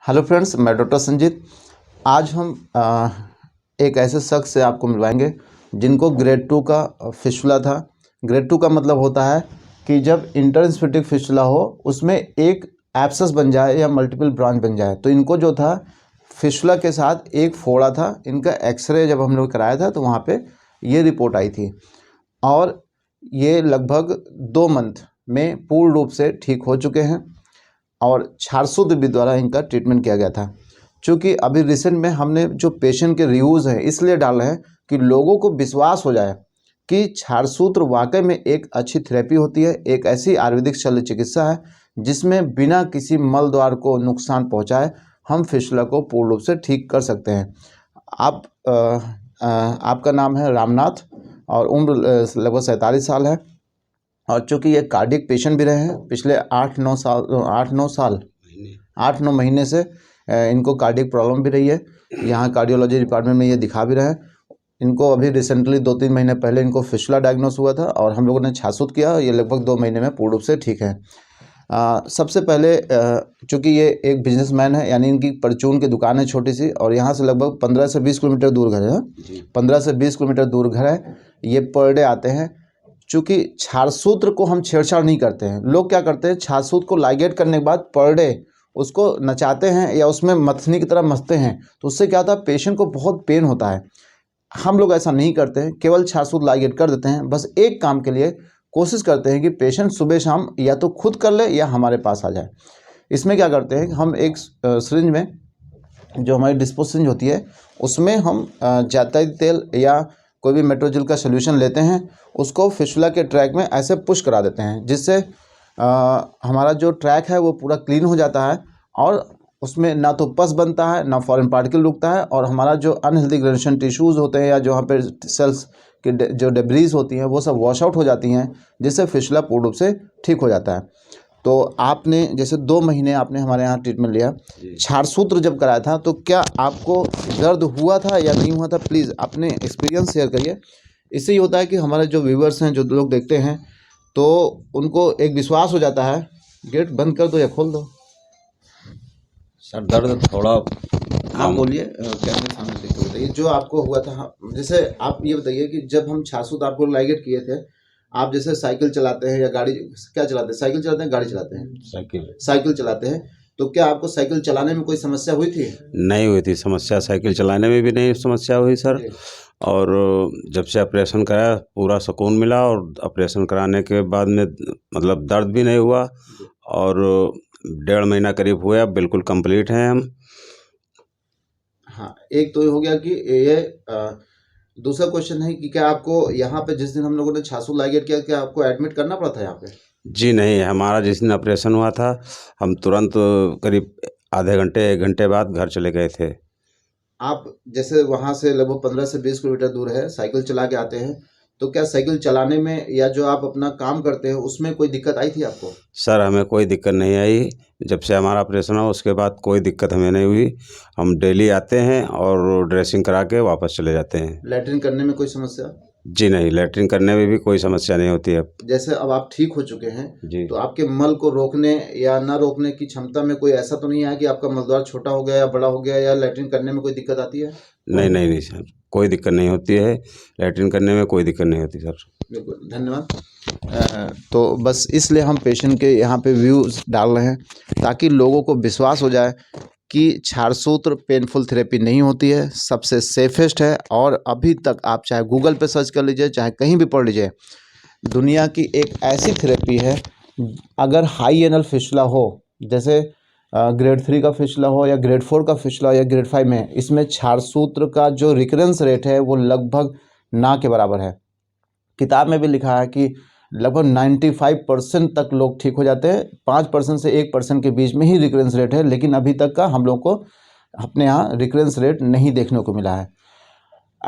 Hello friends, मैं doctor Sanjeet. आज हम एक ऐसे शख्स से आपको मिलवाएंगे जिनको ग्रेड 2 का फिस्टुला था। ग्रेड 2 का मतलब होता है कि जब इंटरस्टिशियल फिस्टुला हो उसमें एक एब्सेस बन जाए या मल्टीपल ब्रांच बन जाए। तो इनको जो था फिस्टुला के साथ एक फोड़ा था। इनका एक्सरे जब हम लोग कराया था तो वहाँ पे ये रिपोर्ट आई थी और ये लगभग 2 मंथ में पूर्ण रूप से ठीक हो चुके हैं और छारसूत्र विधि द्वारा इनका ट्रीटमेंट किया गया था। चूँकि अभी रिसेंट में हमने जो पेशेंट के रिव्यूज़ हैं इसलिए डाले हैं कि लोगों को विश्वास हो जाए कि छारसूत्र वाकई में एक अच्छी थेरेपी होती है। एक ऐसी आयुर्वेदिक शल्य चिकित्सा है जिसमें बिना किसी मल द्वार को नुकसान पहुंचाए हम फिस्टुला को पूर्ण रूप से ठीक कर सकते हैं। आपका नाम है रामनाथ और उम्र लगभग 47 साल है और चूँकि ये कार्डियक पेशेंट भी रहे हैं पिछले 8-9 महीने से इनको कार्डियक प्रॉब्लम भी रही है। यहाँ कार्डियोलॉजी डिपार्टमेंट में ये दिखा भी रहे हैं। इनको अभी रिसेंटली 2-3 महीने पहले इनको फिस्टुला डायग्नोस हुआ था और हम लोगों ने छासूत किया। ये लगभग 2 महीने में पूर्ण रूप से ठीक है। सबसे पहले चूँकि ये एक बिजनेसमैन है, यानी इनकी परचून की दुकान है छोटी सी और यहाँ से लगभग 15 से 20 किलोमीटर दूर घर है। 15 से 20 किलोमीटर दूर घर है। ये पर डे आते हैं। चूँकि छारसूत्र को हम छेड़छाड़ नहीं करते हैं। लोग क्या करते हैं, छारसूत्र को लाइगेट करने के बाद पर डे उसको नचाते हैं या उसमें मथनी की तरह मसते हैं, तो उससे क्या होता है, पेशेंट को बहुत पेन होता है। हम लोग ऐसा नहीं करते हैं, केवल छारसूत्र लाइगेट कर देते हैं। बस एक काम के लिए कोशिश करते हैं कि पेशेंट सुबह शाम या तो खुद कर ले या हमारे पास आ जाए। इसमें क्या करते हैं, हम एक सिरिंज में जो हमारी डिस्पोज सिरिंज होती है उसमें हम जायतरी तेल या कोई भी मेट्रोजिल का सोल्यूशन लेते हैं, उसको फिस्टुला के ट्रैक में ऐसे पुश करा देते हैं जिससे हमारा जो ट्रैक है वो पूरा क्लीन हो जाता है और उसमें ना तो पस बनता है ना फॉरेन पार्टिकल रुकता है और हमारा जो अनहेल्दी ग्रेनुलेशन टिश्यूज़ होते हैं या जो वहाँ पे सेल्स की जो डेब्रीज होती हैं वो सब वॉश आउट हो जाती हैं, जिससे फिस्टुला पूर्ण रूप से ठीक हो जाता है। तो आपने जैसे 2 महीने आपने हमारे यहाँ ट्रीटमेंट लिया, छारसूत्र जब कराया था तो क्या आपको दर्द हुआ था या नहीं हुआ था? प्लीज़ अपने एक्सपीरियंस शेयर करिए। इससे ये होता है कि हमारे जो व्यूवर्स हैं, जो लोग देखते हैं, तो उनको एक विश्वास हो जाता है। गेट बंद कर दो या खोल दो। सर दर्द थोड़ा आप बोलिए, कैमरे सामने देख के बताइए जो आपको हुआ था। हाँ, जैसे आप ये बताइए कि जब हम छारसूत्र आपको लाइगेट किए थे, आप जैसे साइकिल चलाते हैं या गाड़ी, क्या चलाते हैं? साइकिल चलाते हैं, गाड़ी चलाते हैं? साइकिल चलाते हैं। तो क्या आपको साइकिल चलाने में कोई समस्या हुई थी? नहीं हुई थी समस्या, साइकिल चलाने में भी नहीं समस्या हुई सर। और जब से ऑपरेशन कराया पूरा सुकून मिला और ऑपरेशन कराने के बाद में मतलब दर्द भी नहीं हुआ और 1.5 महीना करीब हुआ, अब बिल्कुल कंप्लीट हैं हम। हाँ, एक तो ये हो गया कि ये दूसरा क्वेश्चन है कि क्या आपको यहाँ पे जिस दिन हम लोगों ने छारसूत्र लाइगेट किया, क्या आपको एडमिट करना पड़ा था यहाँ पे? जी नहीं, हमारा जिस दिन ऑपरेशन हुआ था हम तुरंत करीब आधे घंटे 1 घंटे बाद घर चले गए थे। आप जैसे वहाँ से लगभग 15 से 20 किलोमीटर दूर है, साइकिल चला के आते हैं, तो क्या साइकिल चलाने में या जो आप अपना काम करते हैं उसमें कोई दिक्कत आई थी आपको? सर हमें कोई दिक्कत नहीं आई। जब से हमारा ऑपरेशन हुआ उसके बाद कोई दिक्कत हमें नहीं हुई। हम डेली आते हैं और ड्रेसिंग करा के वापस चले जाते हैं। लैट्रिन करने में कोई समस्या? जी नहीं, लैट्रिन करने में भी कोई समस्या नहीं होती है। जैसे अब आप ठीक हो चुके हैं जी तो आपके मल को रोकने या ना रोकने की क्षमता में कोई ऐसा तो नहीं है कि आपका मलद्वार छोटा हो गया या बड़ा हो गया या लैट्रिन करने में कोई दिक्कत आती है? नहीं नहीं नहीं सर, कोई दिक्कत नहीं होती है। लैट्रिन करने में कोई दिक्कत नहीं होती सर। बिल्कुल, धन्यवाद। तो बस इसलिए हम पेशेंट के यहाँ पे व्यूज़ डाल रहे हैं ताकि लोगों को विश्वास हो जाए कि छारसूत्र पेनफुल थेरेपी नहीं होती है, सबसे सेफेस्ट है। और अभी तक आप चाहे गूगल पे सर्च कर लीजिए, चाहे कहीं भी पढ़ लीजिए, दुनिया की एक ऐसी थेरेपी है, अगर हाई एनल फिस्टुला हो, जैसे ग्रेड 3 का फिस्टुला हो या ग्रेड 4 का फिस्टुला या ग्रेड 5 में, इसमें छारसूत्र का जो रिकरेंस रेट है वो लगभग ना के बराबर है। किताब में भी लिखा है कि लगभग 95% तक लोग ठीक हो जाते हैं। 5% से 1% के बीच में ही रिकरेंस रेट है, लेकिन अभी तक का हम लोग को अपने यहाँ रिकरेंस रेट नहीं देखने को मिला है।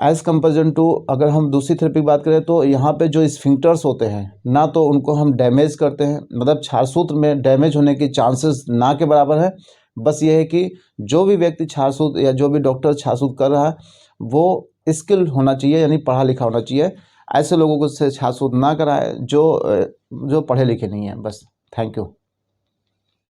एज़ कंपेरिजन टू अगर हम दूसरी थेरेपी की बात करें तो यहाँ पे जो स्फिंक्टर्स होते हैं ना, तो उनको हम डैमेज करते हैं, मतलब छारसूत्र में डैमेज होने की चांसेस ना के बराबर है। बस ये है कि जो भी व्यक्ति छारसूत्र या जो भी डॉक्टर छारसूत्र कर रहा है वो स्किल होना चाहिए, यानी पढ़ा लिखा होना चाहिए। ऐसे लोगों को से छारसूत्र ना कराए जो पढ़े लिखे नहीं हैं। बस, थैंक यू।